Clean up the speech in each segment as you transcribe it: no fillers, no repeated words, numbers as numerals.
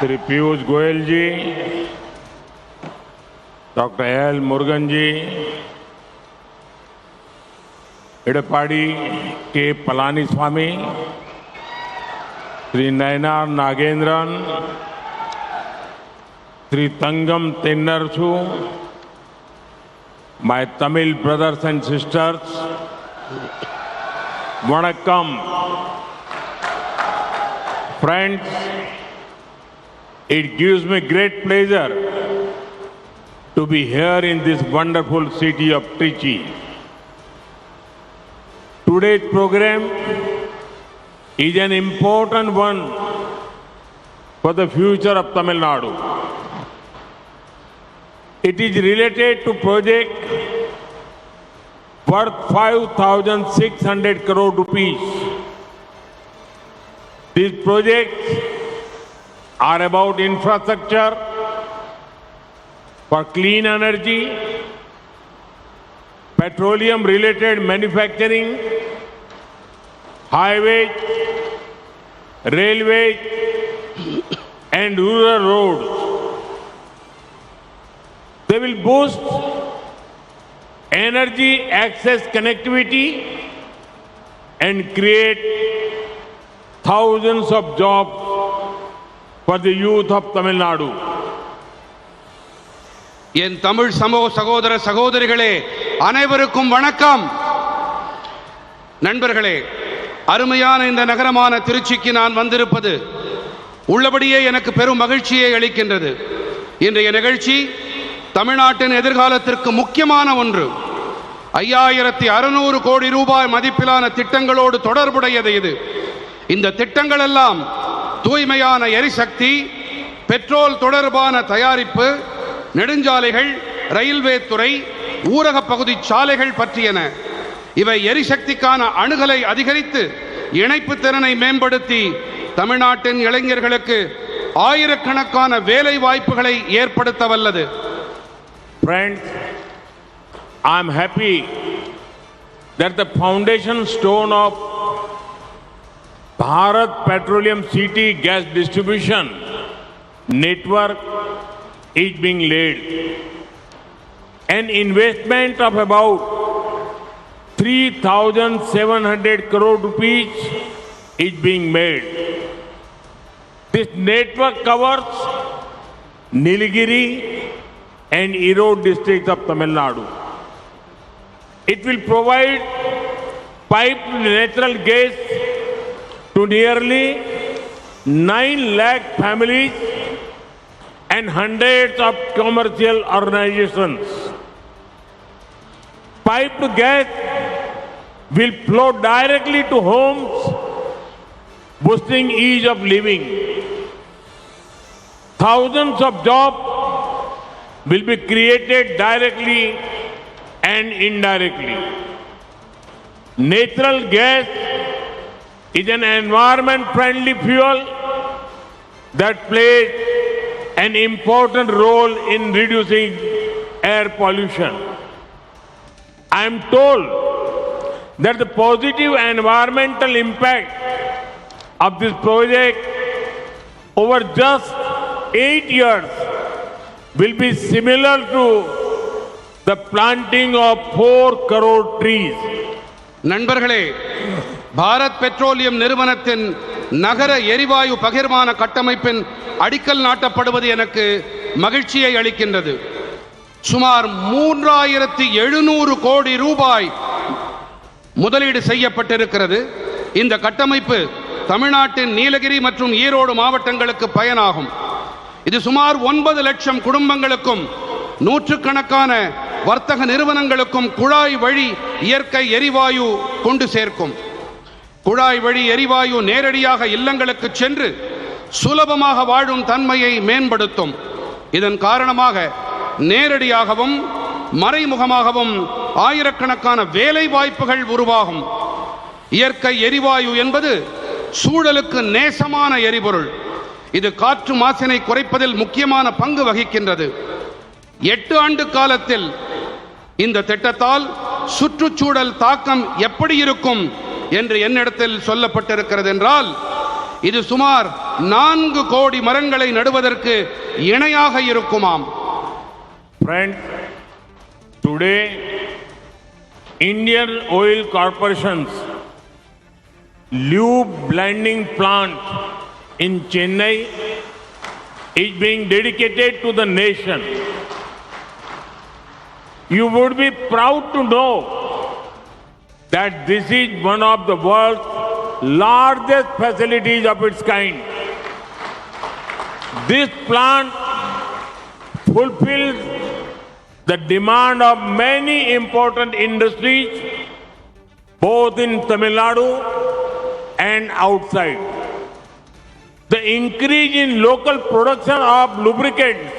Shri Piyush Goyal ji, Dr. L. Murugan ji, Edapadi K. Palaniswamy, Shri Nayanar Nagendran, Shri Tangam Tennarsu, my Tamil brothers and sisters, Vanakkam. Friends, it gives me great pleasure to be here in this wonderful city of Trichy. Today's program is an important one for the future of Tamil Nadu. It is related to project worth 5,600 crore rupees. These projects are about infrastructure for clean energy, petroleum-related manufacturing, highways, railways, and rural roads. They will boost energy access connectivity and create thousands of jobs for the youth of Tamil Nadu. என் தமிழ் சமூக சகோதர சகோதரிகளே அனைவருக்கும் வணக்கம். நண்பர்களே, அருமையான இந்த நகரமான திருச்சிக்கு நான் வந்திருப்பது உள்ளபடியே எனக்கு பெரும் மகிழ்ச்சியை அளிக்கின்றது. இன்றைய நிகழ்ச்சி தமிழ்நாட்டின் எதிர்காலத்திற்கு முக்கியமான ஒன்று. 5600 கோடி ரூபாய் மதிப்பிலான திட்டங்களோடு தொடர்புடையது இது. இந்த திட்டங்கள் எல்லாம் தூய்மையான எரிசக்தி, பெட்ரோல் தொடர்பான தயாரிப்பு, நெடுஞ்சாலைகள், ரயில்வே துறை, ஊரக பகுதி சாலைகள் பற்றியன. இவை எரிசக்திக்கான அணுகலை அதிகரித்து இணைப்பு திறனை மேம்படுத்தி தமிழ்நாட்டின் இளைஞர்களுக்கு ஆயிரக்கணக்கான வேலை வாய்ப்புகளை ஏற்படுத்த வல்லது. Friends, I am happy that the foundation stone of Bharat Petroleum City Gas Distribution Network is being laid. An investment of about 3,700 crore rupees is being made. This network covers Nilgiri and Erode districts of Tamil Nadu. It will provide piped natural gas to nearly 9 lakh families and hundreds of commercial organizations. Piped gas will flow directly to homes, boosting ease of living. Thousands of jobs will be created directly and indirectly. Natural gas is an environment-friendly fuel that plays an important role in reducing air pollution. I am told that the positive environmental impact of this project over just 8 years will be similar to the planting of 4 crore trees. நண்பர்களே, Bharat petroleum நிறுவனத்தின் நகர எரிவாயு பகிர்மான கட்டமைப்பின் அடிக்கல் நாட்டப்படுவது எனக்கு மகிழ்ச்சியை அளிக்கின்றது. சுமார் 3700 கோடி ரூபாய் முதலீடு செய்யப்பட்டிருக்கிறது. இந்த கட்டமைப்பு தமிழ்நாட்டின் நீலகிரி மற்றும் ஈரோடு மாவட்டங்களுக்கு பயனாகும். இது சுமார் 9 லட்சம் குடும்பங்களுக்கும் நூற்றுக்கணக்கான வர்த்தக நிறுவனங்களுக்கும் குழாய் வழி இயற்கை எரிவாயு கொண்டு சேர்க்கும். குழாய் வழி எரிவாயு நேரடியாக இல்லங்களுக்கு சென்று சுலபமாக வாழும் தன்மையை மேம்படுத்தும். இதன் காரணமாக நேரடியாகவும் மறைமுகமாகவும் ஆயிரக்கணக்கான வேலை வாய்ப்புகள் உருவாகும். இயற்கை எரிவாயு என்பது சூழலுக்கு நேசமான எரிபொருள். இது காற்று மாசினை குறைப்பதில் முக்கியமான பங்கு வகிக்கின்றது. 8 ஆண்டு காலத்தில் இந்த திட்டத்தால் சுற்றுச்சூழல் தாக்கம் எப்படி இருக்கும் என்று என்னிடத்தில் சொல்லப்பட்டிருக்கிறது என்றால், இது சுமார் 4 கோடி மரங்களை நடுவதற்கு இணையாக இருக்குமாம். Friends, today Indian Oil Corporation's lube blending plant in Chennai is being dedicated to the nation. You would be proud to know that this is one of the world's largest facilities of its kind. This plant fulfills the demand of many important industries, both in Tamil Nadu and outside. The increase in local production of lubricants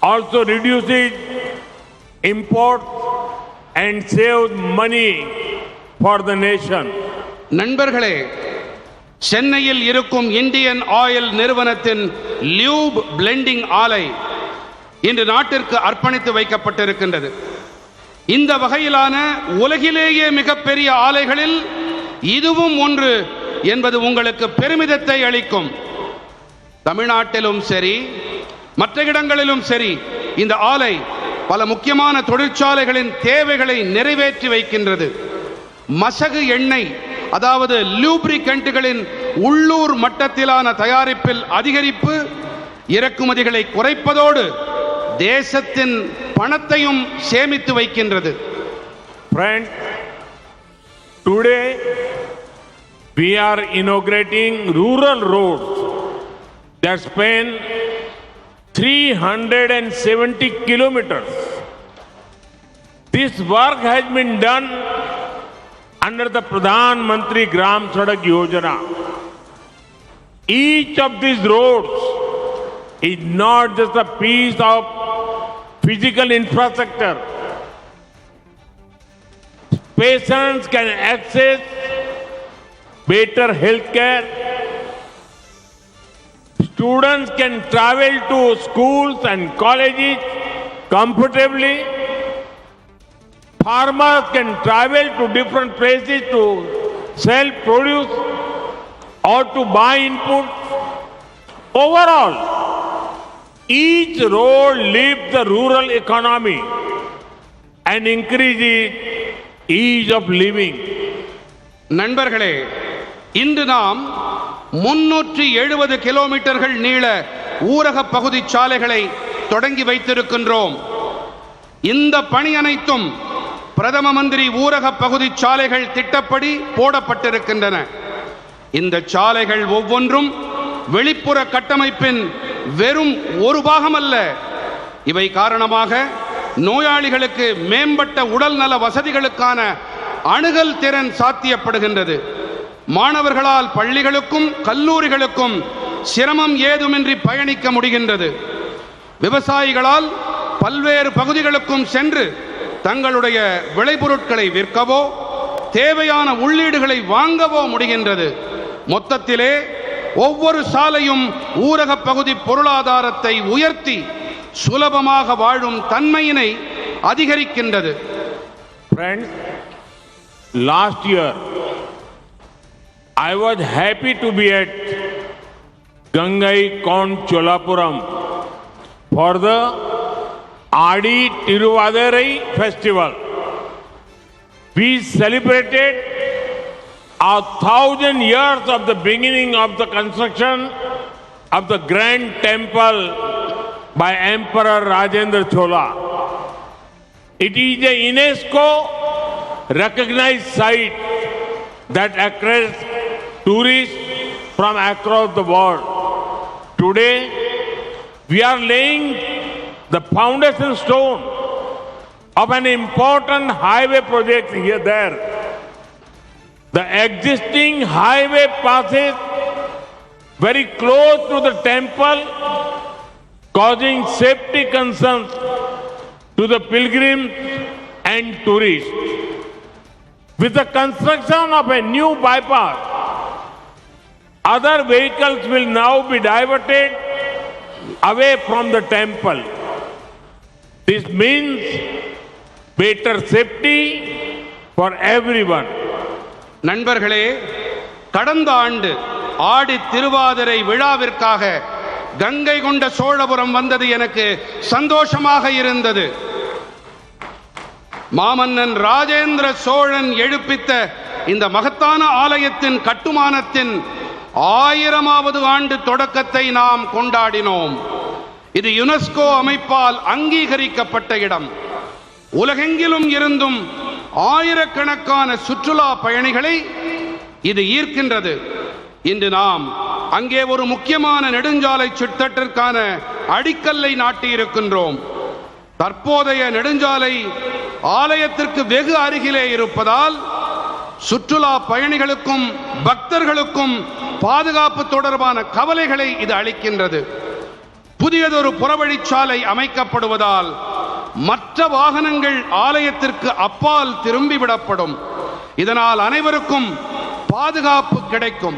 also reduces imports and saves money for the nation. நண்பர்களே, சென்னையில் இருக்கும் Indian oil நிறுவனத்தின் லியூப் blending ஆலை இன்று நாட்டிற்கு அர்ப்பணித்து வைக்கப்பட்டிருக்கின்றது. இந்த வகையிலான உலகிலேயே மிகப்பெரிய ஆலைகளில் இதுவும் ஒன்று என்பது உங்களுக்கு பெருமிதத்தை அளிக்கும். தமிழ்நாட்டிலும் சரி மற்ற இடங்களிலும் சரி இந்த ஆலை பல முக்கியமான தொழிற்சாலைகளின் தேவைகளை நிறைவேற்றி வைக்கின்றது. மசகு எண்ணெய், அதாவது லூப்ரிகன்ட்களின் உள்ளூர் மட்டத்திலான தயாரிப்பில் அதிகரிப்பு, இறக்குமதிகளை குறைப்பதோடு தேசத்தின் பணத்தையும் சேமித்து வைக்கின்றது. Friends, today we are inaugurating rural roads that span 370 kilometers. This work has been done under the Pradhan Mantri Gram Sadak Yojana. Each of these roads is not just a piece of physical infrastructure. Patients can access better health care. Students can travel to schools and colleges comfortably. Farmers can travel to different places to sell produce or to buy inputs. Overall, each road lifts the rural economy and increases ease of living. நண்பர்களே, இன்று நாம் 370 கிலோமீட்டர்கள் நீள ஊரக பகுதி சாலைகளை தொடங்கி வைத்திருக்கின்றோம். இந்த பணி அனைத்தும் பிரதம மந்திரி ஊரக பகுதி சாலைகள் திட்டப்படி போடப்பட்டிருக்கின்றன. இந்த சாலைகள் ஒவ்வொன்றும் வெளிப்புற கட்டமைப்பின் வெறும் ஒரு பாகம் அல்ல. இவை காரணமாக நோயாளிகளுக்கு மேம்பட்ட உடல் நல வசதிகளுக்கான அணுகல் திறன் சாத்தியப்படுகின்றது. மாணவர்களால் பள்ளிகளுக்கும் கல்லூரிகளுக்கும் சிரமம் ஏதுமின்றி பயணிக்க முடிகின்றது. விவசாயிகளால் பல்வேறு பகுதிகளுக்கும் சென்று தங்களுடைய விளைபொருட்களை விற்கவோ தேவையான உள்ளீடுகளை வாங்கவோ முடிகின்றது. மொத்தத்திலே ஒவ்வொரு சாலையும் ஊரக பகுதி பொருளாதாரத்தை உயர்த்தி சுலபமாக வாழும் தன்மையினை அதிகரிக்கின்றது. Friends, last year I was happy to be at Gangaikond Cholapuram for the Adi Tiruvadurai festival. We celebrated 1,000 years of the beginning of the construction of the grand temple by Emperor Rajendra Chola. It is a UNESCO recognized site that attracts tourists from across the world. Today, we are laying the foundation stone of an important highway project there. The existing highway passes very close to the temple, causing safety concerns to the pilgrims and tourists. With the construction of a new bypass, other vehicles will now be diverted away from the temple. This means better safety for everyone. நண்பர்களே, கடந்த ஆண்டு ஆடி திருவாதிரை விழாவிற்காக கங்கை கொண்ட சோழபுரம் வந்தது எனக்கு சந்தோஷமாக இருந்தது. மாமன்னன் ராஜேந்திர சோழன் எழுப்பித்த இந்த மகத்தான ஆலயத்தின் கட்டுமானத்தின் 1000வது ஆண்டு தொடக்கத்தை நாம் கொண்டாடினோம். இது யுனெஸ்கோ அமைப்பால் அங்கீகரிக்கப்பட்ட இடம். உலகெங்கிலும் இருந்தும் ஆயிரக்கணக்கான சுற்றுலா பயணிகளை இது ஈர்க்கின்றது. இன்று நாம் அங்கே ஒரு முக்கியமான நெடுஞ்சாலை திட்டத்திற்கான அடிக்கல்லை நாட்டியிருக்கின்றோம். தற்போதைய நெடுஞ்சாலை ஆலயத்திற்கு வெகு அருகிலே இருப்பதால் சுற்றுலா பயணிகளுக்கும் பக்தர்களுக்கும் பாதுகாப்பு தொடர்பான கவலைகளை இது அளிக்கின்றது. புதியதொரு புறவழிச்சாலை அமைக்கப்படுவதால் மற்ற வாகனங்கள் ஆலயத்திற்கு அப்பால் திரும்பிவிடப்படும். இதனால் அனைவருக்கும் பாதுகாப்பு கிடைக்கும்.